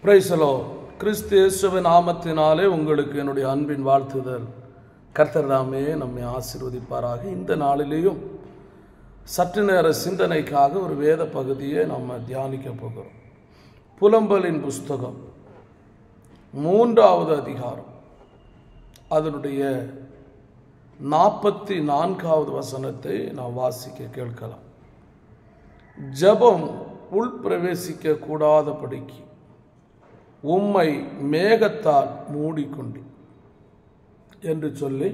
Praise the Lord. கிறிஸ்து இயேசுவின் நாமத்தினாலே உங்களுக்கு என்னுடைய அன்பின் வாழ்த்துதல். கர்த்தர் தாமே நம்மை ஆசீர்வதிப்பாராக. இந்த நாளிலேயும் சற்று நேர சிந்தனைக்காக ஒரு வேத பகுதியை நம்ம தியானிக்க போகிறோம். புலம்பலின் புஸ்தகம் 3வது அதிகாரம், அதனுடைய 44வது வசனத்தை நாம் வாசிக்க கேட்கலாம். ஜெபம் உள் பிரவேசிக்க கூடாதபடிக்கு உம்மை மேகத்தால் மூடிக்கொண்டு என்று சொல்லி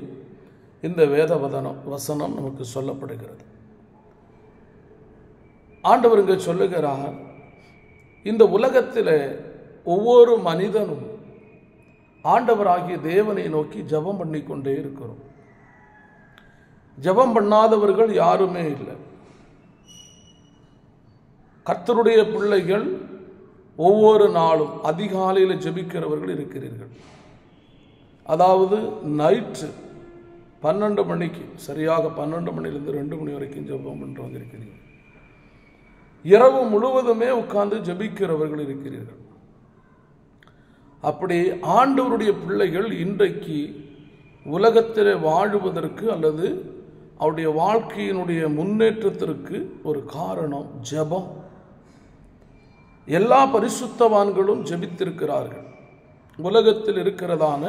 இந்த வேத வசனம் நமக்கு சொல்லப்படுகிறது. ஆண்டவர் இங்கே சொல்லுகிறார், இந்த உலகத்தில் ஒவ்வொரு மனிதனும் ஆண்டவராகிய தேவனை நோக்கி ஜெபம் பண்ணி கொண்டே இருக்கிறோம். ஜெபம் பண்ணாதவர்கள் யாருமே இல்லை. கர்த்தருடைய பிள்ளைகள் ஒவ்வொரு நாளும் அதிகாலையில் ஜெபிக்கிறவர்கள் இருக்கிறீர்கள். அதாவது நைட்டு 12 மணிக்கு, சரியாக 12 மணிலிருந்து 2 மணி வரைக்கும் ஜெபம் பண்ணிட்டு வந்திருக்கிறீர்கள். இரவு முழுவதுமே உட்கார்ந்து ஜெபிக்கிறவர்கள் இருக்கிறீர்கள். அப்படி ஆண்டவருடைய பிள்ளைகள் இன்றைக்கு உலகத்தில் வாழுவதற்கு அல்லது அவருடைய வாழ்க்கையினுடைய முன்னேற்றத்திற்கு ஒரு காரணம் ஜெபம். எல்லா பரிசுத்தவான்களும் ஜெபித்திருக்கிறார்கள். உலகத்தில் இருக்கிறதான,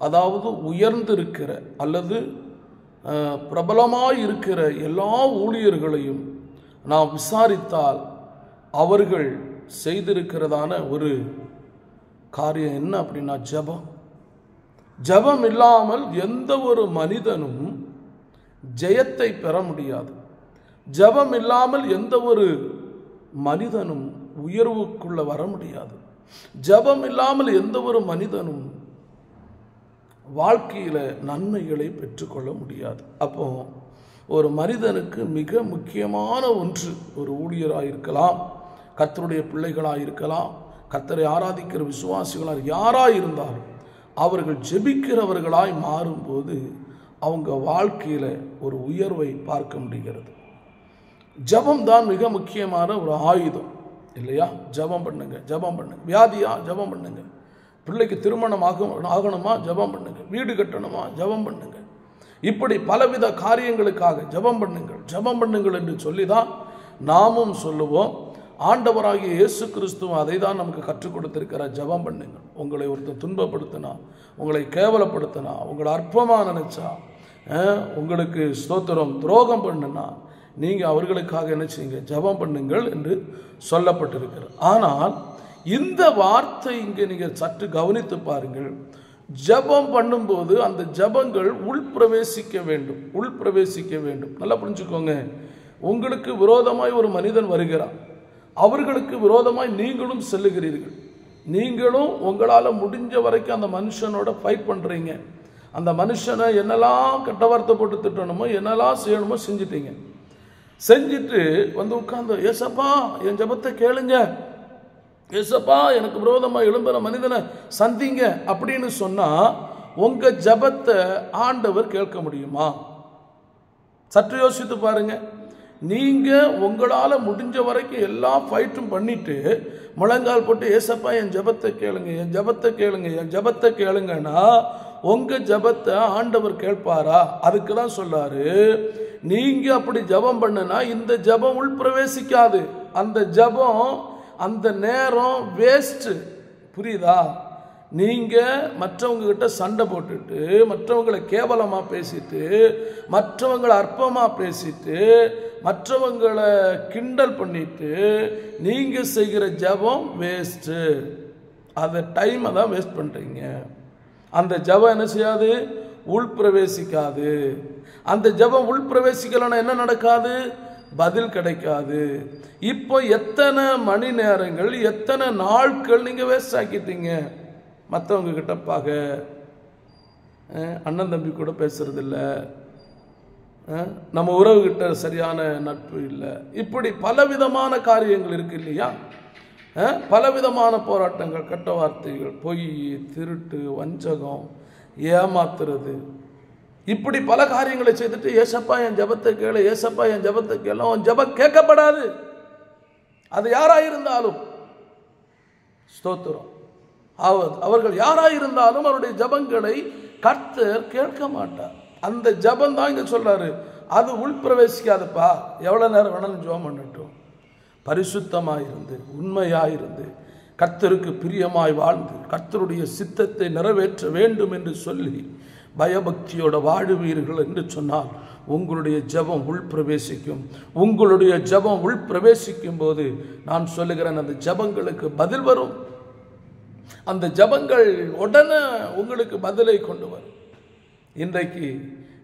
அதாவது உயர்ந்திருக்கிற அல்லது பிரபலமாய் இருக்கிற எல்லா ஊழியர்களையும் நாம் விசாரித்தால் அவர்கள் செய்திருக்கிறதான ஒரு காரியம் என்ன அப்படின்னா ஜெபம். ஜெபம் இல்லாமல் எந்த ஒரு மனிதனும் ஜெயத்தை பெற முடியாது. ஜெபம் இல்லாமல் எந்த ஒரு மனிதனும் உயர்வுக்குள்ள வர முடியாது. ஜெபம் இல்லாமல் எந்த ஒரு மனிதனும் வாழ்க்கையில நன்மைகளை பெற்றுக்கொள்ள முடியாது. அப்போ ஒரு மனிதனுக்கு மிக முக்கியமான ஒன்று, ஒரு ஊழியராக இருக்கலாம், கர்த்தருடைய பிள்ளைகளாக இருக்கலாம், கர்த்தரை ஆராதிக்கிற விசுவாசிகளாக யாராக இருந்தாலும் அவர்கள் ஜெபிக்கிறவர்களாய் மாறும்போது அவங்க வாழ்க்கையில ஒரு உயர்வை பார்க்க முடிகிறது. ஜெபம் தான் மிக முக்கியமான ஒரு ஆயுதம் இல்லையா? ஜெபம் பண்ணுங்க, ஜெபம் பண்ணுங்க. வியாதியா, ஜெபம் பண்ணுங்க. பிள்ளைக்கு திருமணம் ஆகணுமா, ஜெபம் பண்ணுங்க. வீடு கட்டணுமா, ஜெபம் பண்ணுங்க. இப்படி பலவித காரியங்களுக்காக ஜெபம் பண்ணுங்கள், ஜெபம் பண்ணுங்கள் என்று சொல்லிதான் நாமும் சொல்லுவோம். ஆண்டவராகிய இயேசு கிறிஸ்துவும் அதை தான் நமக்கு கற்றுக் கொடுத்திருக்கிறார். ஜெபம் பண்ணுங்கள். உங்களை ஒருத்தர் துன்பப்படுத்தினா, உங்களை கேவலப்படுத்தினா, உங்களை அற்பமாக நினைச்சா, உங்களுக்கு ஸ்தோத்திரம் துரோகம் பண்ணுனா, நீங்கள் அவர்களுக்காக என்ன செய்யுங்க, ஜெபம் பண்ணுங்கள் என்று சொல்லப்பட்டிருக்கிறது. ஆனால் இந்த வார்த்தை இங்கே நீங்கள் சற்று கவனித்து பாருங்கள். ஜெபம் பண்ணும்போது அந்த ஜெபங்கள் உள்பிரவேசிக்க வேண்டும், உள்பிரவேசிக்க வேண்டும். நல்லா புரிஞ்சுக்கோங்க. உங்களுக்கு விரோதமாய் ஒரு மனிதன் வருகிறான், அவர்களுக்கு விரோதமாய் நீங்களும் செல்லுகிறீர்கள். நீங்களும் உங்களால் முடிஞ்ச வரைக்கும் அந்த மனுஷனோட ஃபைட் பண்ணுறீங்க. அந்த மனுஷனை என்னெல்லாம் கெட்ட வார்த்தை போட்டு திட்டணுமோ, என்னெல்லாம் செய்யணுமோ செஞ்சிட்டீங்க. செஞ்சுட்டு வந்து உட்கார்ந்து, ஏசப்பா என் ஜெபத்தை கேளுங்க, ஏசப்பா எனக்கு விரோதமாக எழும்புற மனிதனை சந்திங்க அப்படின்னு சொன்னா உங்க ஜெபத்தை ஆண்டவர் கேட்க முடியுமா? சற்று யோசித்து பாருங்க. நீங்க உங்களால முடிஞ்ச வரைக்கும் எல்லா ஃபைட்டும் பண்ணிட்டு முழங்கால் போட்டு ஏசப்பா என் ஜெபத்தை கேளுங்க, என் ஜெபத்தை கேளுங்க, என் ஜெபத்தை கேளுங்கன்னா உங்க ஜெபத்தை ஆண்டவர் கேட்பாரா? அதுக்கு தான் சொல்றாரு, நீங்க அப்படி ஜெபம் பண்ணுனா இந்த ஜெபம் உள் பிரவேசிக்காது. அந்த ஜெபம், அந்த நேரம் வேஸ்ட். புரியுதா? நீங்க மற்றவங்க கிட்ட சண்டை போட்டுட்டு, மற்றவங்களை கேவலமா பேசிட்டு, மற்றவங்களை அற்பமா பேசிட்டு, மற்றவங்களை கிண்டல் பண்ணிட்டு நீங்க செய்கிற ஜெபம் வேஸ்ட். அந்த டைமை தான் வேஸ்ட் பண்றீங்க. அந்த ஜெபம் என்ன செய்யாது? உள் பிரவேசிக்காது. அந்த ஜெபம் உள் பிரவேசிக்கலன்னா என்ன நடக்காது? பதில் கிடைக்காது. இப்போ எத்தனை மணி நேரங்கள், எத்தனை நாட்கள் நீங்க வேஸ்ட் ஆக்கிட்டீங்க. மற்றவங்க கிட்ட பாக, அண்ணன் தம்பி கூட பேசுறது இல்லை, நம்ம உறவுகிட்ட சரியான நட்பு இல்லை, இப்படி பலவிதமான காரியங்கள் இருக்கு இல்லையா? பலவிதமான போராட்டங்கள், கெட்ட வார்த்தைகள், பொய், திருட்டு, வஞ்சகம், ஏமாத்துறது, இப்படி பல காரியங்களை செய்துட்டு ஏசப்பா என் ஜெபத்தை கேளு, ஏசப்பா என் ஜெபத்தை கேளு. உன் ஜெபம் கேட்கப்படாது. அது யாராயிருந்தாலும் ஸ்தோத்திரம். அவர்கள் யாராயிருந்தாலும் அவருடைய ஜபங்களை கர்த்தர் கேட்க மாட்டார். அந்த ஜபம் தான் இங்க சொல்றாரு, அது உள்பிரவேசிக்காதப்பா. எவ்வளவு நேரம் வேணாலும் ஜெபம் பண்ணட்டும். பரிசுத்தமாயிருந்து உண்மையாயிருந்து கர்த்தருக்கு பிரியமாய் வாழ்ந்து கர்த்தருடைய சித்தத்தை நிறைவேற்ற வேண்டும் என்று சொல்லி பயபக்தியோட வாழுவீர்கள் என்று சொன்னால் உங்களுடைய ஜெபம் உள்பிரவேசிக்கும். உங்களுடைய ஜெபம் உள்பிரவேசிக்கும் போது நான் சொல்லுகிறேன், அந்த ஜெபங்களுக்கு பதில் வரும். அந்த ஜெபங்கள் உடனே உங்களுக்கு பதிலை கொண்டு வரும். இன்றைக்கு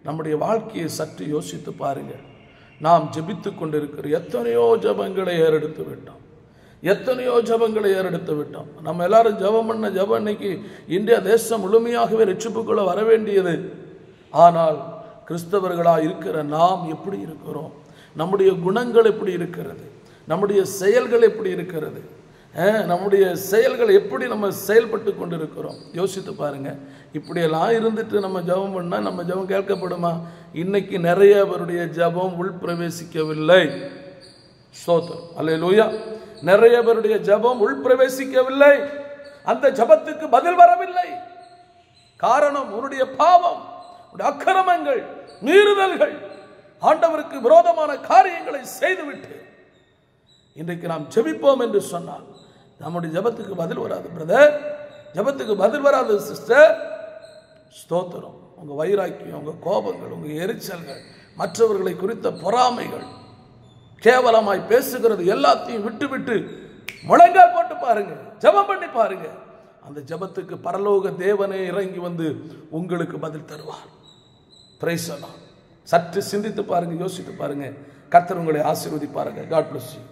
நம்முடைய வாழ்க்கையை சற்று யோசித்து பாருங்கள். நாம் ஜெபித்து கொண்டிருக்கிற எத்தனையோ ஜெபங்களை ஏறெடுத்து விட்டோம். எத்தனையோ ஜெபங்களை ஏறெடுத்து விட்டோம். நம்ம எல்லாரும் ஜெபம் பண்ண ஜெபம் இன்னைக்கு இந்தியா தேசம் முழுமையாகவே ரட்சிப்புக்குள்ள வர வேண்டியது. ஆனால் கிறிஸ்தவர்களாக இருக்கிற நாம் எப்படி இருக்கிறோம்? நம்முடைய குணங்கள் எப்படி இருக்கிறது? நம்முடைய செயல்கள் எப்படி இருக்கிறது? நம்முடைய செயல்கள் எப்படி நம்ம செயல்பட்டு கொண்டு இருக்கிறோம்? யோசித்து பாருங்க. இப்படியெல்லாம் இருந்துட்டு நம்ம ஜெபம் பண்ணா நம்ம ஜெபம் கேட்கப்படுமா? இன்னைக்கு நிறைய பேருடைய ஜெபம் உள்பிரவேசிக்கவில்லை. ஸ்தோத்திரம், அல்லேலூயா. நிறைய பேருடைய ஜெபம் உள்பிரவேசிக்கவில்லை. அந்த ஜெபத்துக்கு பதில் வரவில்லை. காரணம் உன்னுடைய பாவம், அக்கிரமங்கள், மீறுதல்கள், ஆண்டவருக்கு விரோதமான காரியங்களை செய்துவிட்டு இன்றைக்கு நாம் ஜெபிப்போம் என்று சொன்னால் நம்முடைய ஜெபத்துக்கு பதில் வராது பிரதர், ஜெபத்துக்கு பதில் வராது சிஸ்டர். ஸ்தோத்திரம். உங்க வைராக்கியம், உங்க கோபங்கள், உங்க எரிச்சல்கள், மற்றவர்களை குறித்த பொறாமைகள், கேவலமாய் பேசுகிறது எல்லாத்தையும் விட்டு விட்டு முழங்கால் போட்டு பாருங்க, ஜெபம் பண்ணி பாருங்க. அந்த ஜெபத்துக்கு பரலோக தேவனே இறங்கி வந்து உங்களுக்கு பதில் தருவார். Praise the Lord. சற்று சிந்தித்து பாருங்க, யோசித்து பாருங்க. கர்த்தர் உங்களை ஆசீர்வதிப்பாருங்க. God bless you.